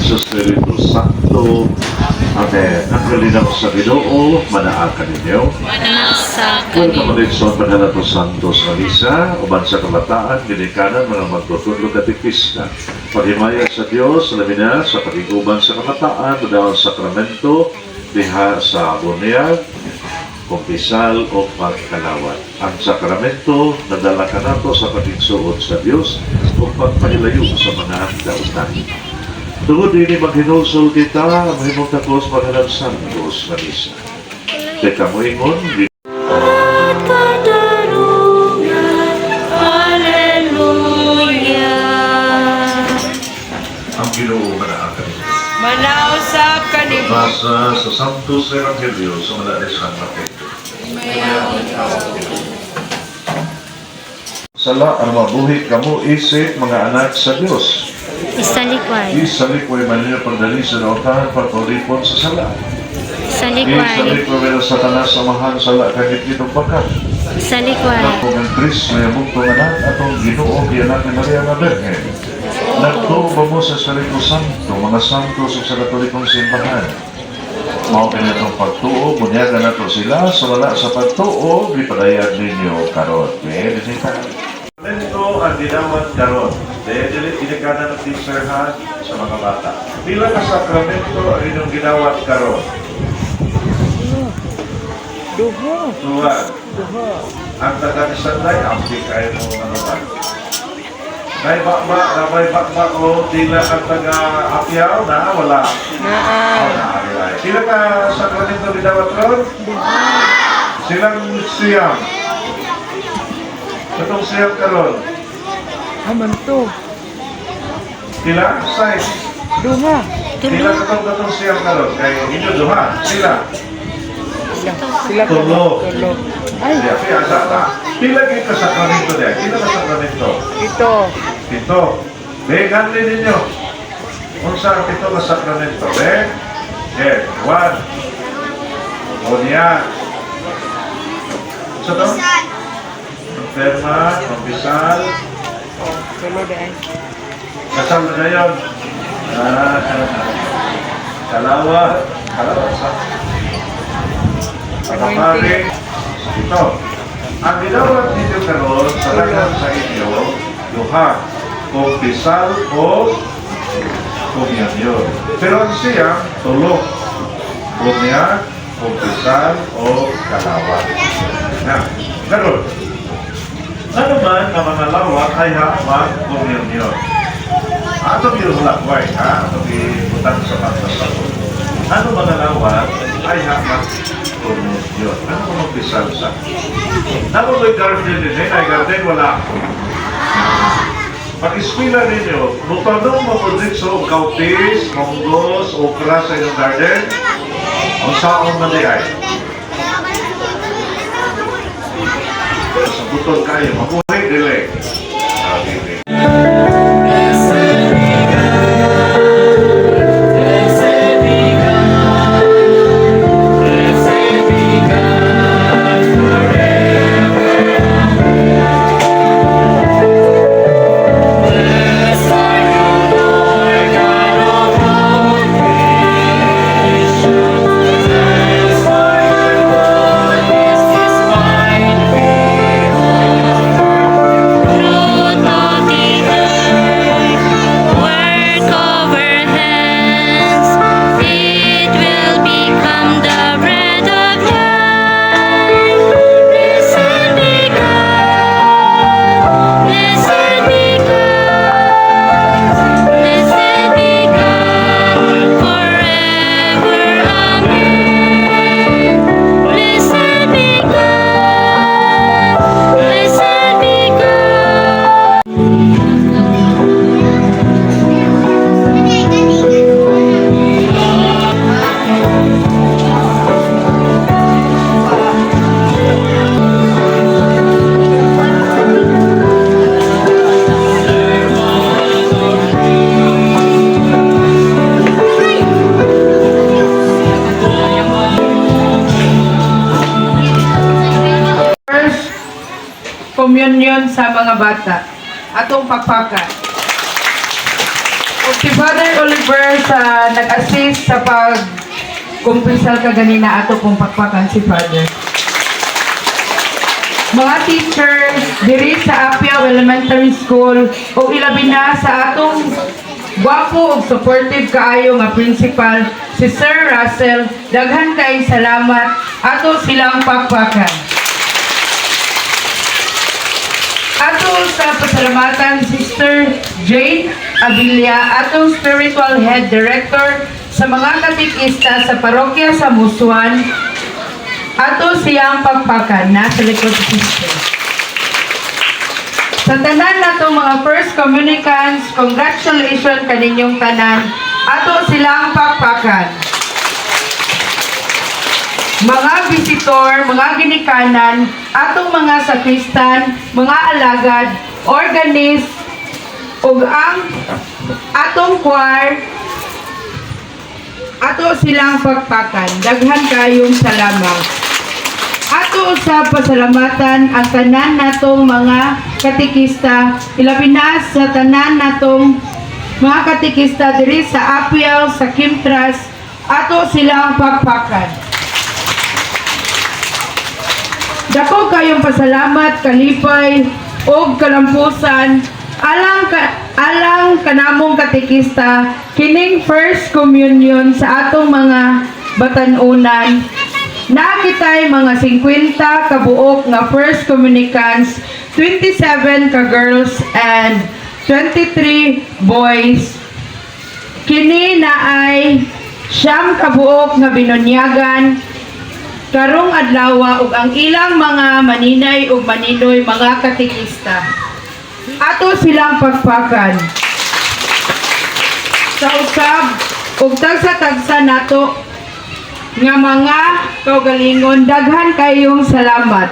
sa Espiritu Santo. Amen. Ang kalinaw sa Ginoo, manaakan ninyo. Manasa Welcome kanino. ulit sa Pagkalato Santos na Misa, uban sa kamataan, ginikanan, mga magtutulog at ikista. Paghimaya sa Diyos, lamin na sa pag-iguban sa kamataan, madawang sakramento, diha sa bunyag, kumpisal o pagkalawat. Ang sakramento, nadala ka nato sa pagigsuot sa Diyos o pagpahilayo sa mga dautan. Tungod din maghinulsol kita, mahimong takos Pagkalato Santos na Misa. Teka mo ingon, ang Ginoo manaakan. Manausap kanimo. Basa sa Santos Evangelio sa Malalis ng Mateo. Sala ang mabuhi kamo isip mga anak sa Diyos. Isalikway. Isalikway man niyo pagdali sa nautahan pagpulipon sa sala. Isalikway. Isalikway man sa tanas samahan sala kahit itong bakat. Isalikway. Ako ng Dris may abugtong anak atong Ginoo gianak ni Maria nga Berhen. Nagtuo ba mo sa Espiritu Santo, mga santos sa katolikong simbahan? Mao kanitong pagtuo, bunyagan nato sila, sumala sa pagtuo, ipadayan ninyo karon. Pwede nita. Ito ang ginawat karon. Dahil inikanan ng teacherhan sa mga bata. Pila ka sakramento ang inyong ginawat karon? Tuhan. Ang taga-isanday, ampi kayo ng ano ba? May bakba o tila ang taga-apyaw na wala. Sila ka sakramento ginawat karon? Silang siyam. Katong siyam karon? Aman to. Sila? Size? Duha. Sila katong siyam karon? Kaya inyo duha? Sila? Sila Tulo. Tulo. Ay, Kaya asa ta? Pila kayo ka sakramento niya? Pila ka sakramento? ito. Ito. Vegan din ninyo. Unsa ang ito ka sakramento? Yes. One. Unya. Sa to? Perma, pampisal. Tulo dahil. Kasal na ngayon. Kalawa. Sa Pagkapari. Ito. Ang ginawat ninyo karon sa lahat sa inyo, duha. Kumpisal o kumyanyo. Pero ang siya, tulog. Kumya, kumpisal o kalawat. Na, karon. Ano man ang mga lawat ay haman kumyanyo. Ato gilakway, ha? Ato gibutang sa pagkasabot. Ano mga lawat ay haman kumyanyo. Ano mga kumpisal sa? Ano may garden din? Ay garden wala. Pag-eskwila ninyo, mutanong maproduce o kautis, monggos, okra sa inyong garden, ang saong man di ay. Sa butol kayo, mabuhay dili. Communion sa mga bata. Atong pagpaka. Si Father Oliver sa nag-assist sa pag-kumpisal ka ganina ato kung pakpakan si Father. Mga teachers diri sa Apiao Elementary School o ilabi na sa atong gwapo ug supportive kaayo nga principal si Sir Russell, daghan kay salamat ato silang pakpakan. Ato sa pasalamatan Sister Jane Abilia, atong spiritual head director sa mga katikista sa parokya sa Musuan. Ato siyang pagpakan na sa likod si Sister. Sa tanan nato mga first communicants, congratulations kaninyong tanan. Ato silang pagpakan. Mga visitor, mga ginikanan, atong mga sakristan, mga alagad, organist, ug ang atong choir, ato silang pagpakan. Daghan kayong salamat. Ato sa pasalamatan ang tanan natong mga katikista, ilabi na sa tanan natong mga katikista diri sa Apiao, sa Kimtras, ato silang pagpakan. Dako kayong pasalamat, kalipay, o kalampusan, alang kanamong katikista, kining first communion sa atong mga batanunan. Nakitay mga 50 kabuok nga first communicants, 27 ka girls and 23 boys. Kini na ay siyam kabuok nga binunyagan karong adlaw ug ang ilang mga maninay ug maninoy mga katikista. Ato silang pagpakan. Sa usab ug tagsa-tagsa nato nga mga kaugalingon, daghan kayong salamat.